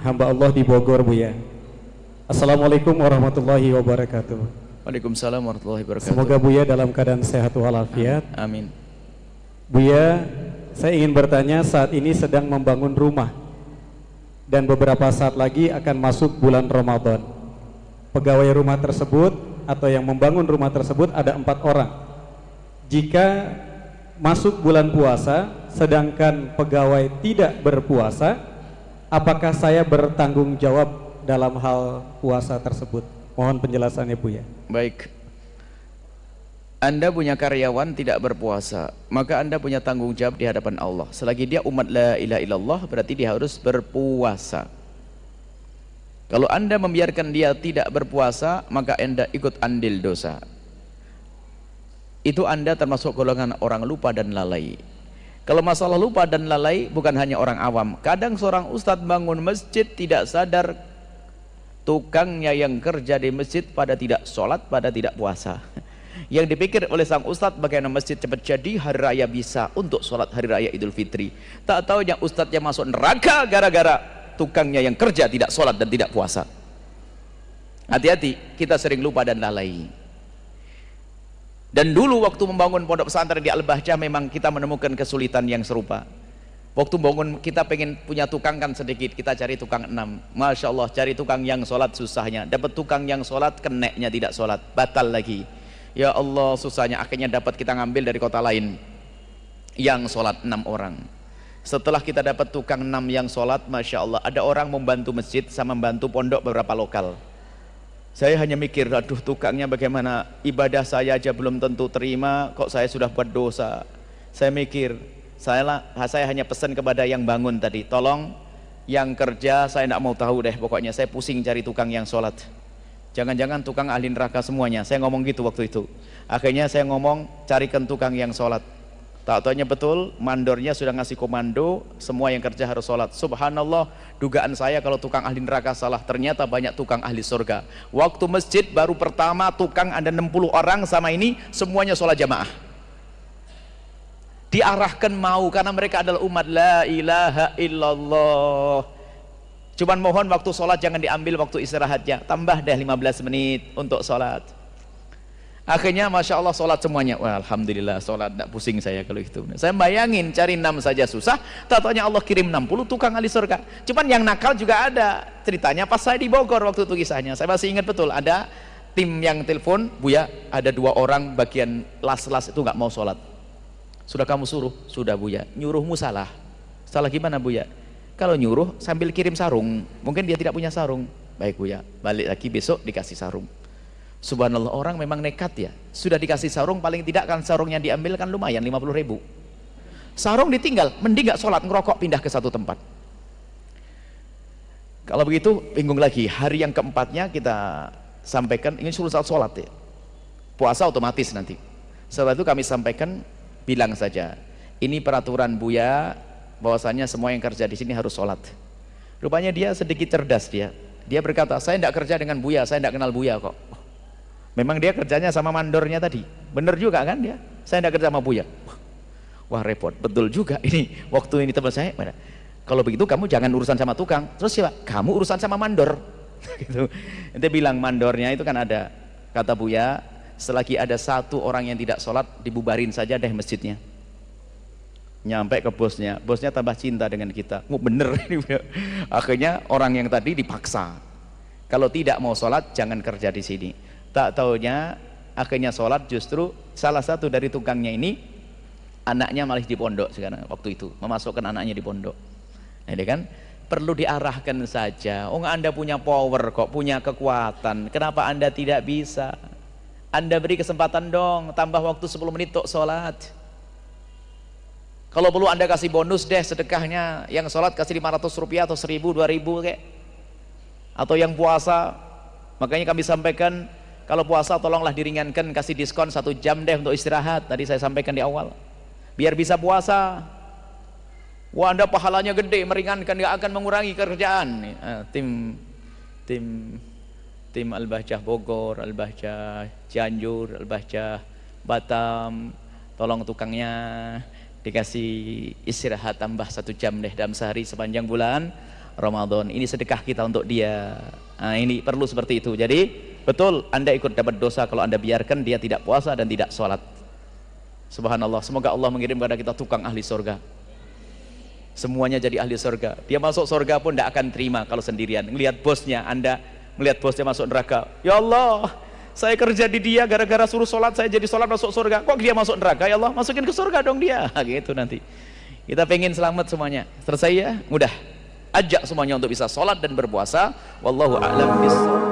hamba Allah di Bogor, Buya. Assalamualaikum warahmatullahi wabarakatuh. Waalaikumsalam warahmatullahi wabarakatuh. Semoga Buya dalam keadaan sehat walafiat. Amin. Buya, saya ingin bertanya, saat ini sedang membangun rumah dan beberapa saat lagi akan masuk bulan Ramadan. Pegawai rumah tersebut atau yang membangun rumah tersebut ada 4 orang. Jika masuk bulan puasa sedangkan pegawai tidak berpuasa, apakah saya bertanggung jawab dalam hal puasa tersebut? Mohon penjelasannya, Buya. Baik. Anda punya karyawan tidak berpuasa, maka Anda punya tanggung jawab di hadapan Allah. Selagi dia umat la ilaha illallah, berarti dia harus berpuasa. Kalau Anda membiarkan dia tidak berpuasa, maka Anda ikut andil dosa. Itu Anda termasuk golongan orang lupa dan lalai. Kalau masalah lupa dan lalai bukan hanya orang awam. Kadang seorang ustadz bangun masjid tidak sadar tukangnya yang kerja di masjid pada tidak sholat, pada tidak puasa. Yang dipikir oleh sang ustadz bagaimana masjid cepat jadi, hari raya bisa untuk sholat hari raya Idul Fitri. Tak tahu yang ustadznya masuk neraka gara-gara tukangnya yang kerja tidak sholat dan tidak puasa. Hati-hati, kita sering lupa dan lalai. Dan dulu waktu membangun pondok pesantren di Al-Bahjah memang kita menemukan kesulitan yang serupa. Waktu bangun kita pengen punya tukang kan sedikit, kita cari tukang 6. Masya Allah, cari tukang yang sholat susahnya. Dapat tukang yang sholat, keneknya tidak sholat, batal lagi. Ya Allah, susahnya. Akhirnya dapat kita ngambil dari kota lain yang sholat 6 orang. Setelah kita dapat tukang 6 yang sholat, Masya Allah, ada orang membantu masjid sama membantu pondok beberapa lokal. Saya hanya mikir, aduh tukangnya bagaimana, ibadah saya aja belum tentu terima, kok saya sudah buat dosa. Saya mikir, saya hanya pesan kepada yang bangun tadi, tolong yang kerja saya tidak mau tahu deh, pokoknya saya pusing cari tukang yang sholat. Jangan-jangan tukang ahli neraka semuanya. Saya ngomong gitu waktu itu. Akhirnya saya ngomong, carikan tukang yang sholat. Tak taunya betul, mandornya sudah ngasih komando, semua yang kerja harus sholat. Subhanallah, dugaan saya kalau tukang ahli neraka salah, ternyata banyak tukang ahli surga. Waktu masjid baru pertama tukang ada 60 orang sama ini, semuanya sholat jamaah. Diarahkan mau, karena mereka adalah umat la ilaha illallah. Cuman mohon waktu sholat jangan diambil waktu istirahatnya, tambah deh 15 menit untuk sholat. Akhirnya Masya Allah sholat semuanya. Wah, Alhamdulillah sholat, tidak pusing saya kalau itu. Saya bayangin cari 6 saja susah, tak-taunya Allah kirim 60 tukang ahli surga. Cuman yang nakal juga ada. Ceritanya pas saya di Bogor waktu itu kisahnya, saya masih ingat betul, ada tim yang telepon, Buya ada 2 orang bagian las-las itu nggak mau sholat. Sudah kamu suruh? Sudah Buya. Nyuruhmu salah. Salah gimana Buya? Kalau nyuruh sambil kirim sarung, mungkin dia tidak punya sarung. Baik Buya, balik lagi besok dikasih sarung. Subhanallah, orang memang nekat ya. Sudah dikasih sarung, paling tidak kan sarungnya diambil kan lumayan 50.000. Sarung ditinggal, mending gak sholat, ngerokok pindah ke satu tempat. Kalau begitu bingung lagi. Hari yang keempatnya kita sampaikan, ini suruh sholat ya, puasa otomatis nanti. Setelah itu kami sampaikan, bilang saja, ini peraturan Buya, bahwasanya semua yang kerja di sini harus sholat. Rupanya dia sedikit cerdas dia. Dia berkata, saya tidak kerja dengan Buya, saya tidak kenal Buya kok. Memang dia kerjanya sama mandornya tadi. Bener juga kan dia? Saya tidak kerja sama Buya. Wah repot, betul juga ini. Waktu ini teman saya, kalau begitu kamu jangan urusan sama tukang. Terus siapa? Kamu urusan sama mandor. Gitu. Nanti bilang mandornya itu kan ada. Kata Buya, selagi ada 1 orang yang tidak sholat, dibubarin saja deh masjidnya. Nyampe ke bosnya, bosnya tambah cinta dengan kita. Oh, bener ini. Akhirnya orang yang tadi dipaksa. Kalau tidak mau sholat, jangan kerja di sini. Tak taunya akhirnya sholat, justru salah satu dari tukangnya ini anaknya malah di pondok sekarang. Waktu itu memasukkan anaknya di pondok. Jadi kan perlu diarahkan saja. Oh, Anda punya power kok, punya kekuatan, kenapa Anda tidak bisa? Anda beri kesempatan dong, tambah waktu 10 menit untuk sholat. Kalau perlu Anda kasih bonus deh sedekahnya, yang sholat kasih 500 rupiah atau 1000, 2000 kayak. Atau yang puasa, makanya kami sampaikan, kalau puasa tolonglah diringankan, kasih diskon 1 jam deh untuk istirahat. Tadi saya sampaikan di awal, biar bisa puasa. Wah, Anda pahalanya gede, meringankan, gak akan mengurangi kerjaan. Tim Al-Bahjah Bogor, Al-Bahjah Cianjur, Al-Bahjah Batam, tolong tukangnya dikasih istirahat tambah 1 jam deh dalam sehari sepanjang bulan Ramadan, ini sedekah kita untuk dia. Nah, ini perlu seperti itu. Jadi betul, Anda ikut dapat dosa kalau Anda biarkan dia tidak puasa dan tidak sholat. Subhanallah, semoga Allah mengirim kepada kita tukang ahli surga. Semuanya jadi ahli surga. Dia masuk surga pun tidak akan terima kalau sendirian. Melihat bosnya, Anda melihat bosnya masuk neraka, ya Allah, saya kerja di dia gara-gara suruh sholat, saya jadi sholat masuk surga, kok dia masuk neraka, ya Allah masukin ke surga dong dia. Gitu nanti. Kita pengen selamat semuanya. Selesai ya? Mudah. Ajak semuanya untuk bisa sholat dan berpuasa. Wallahu a'lam bishawab.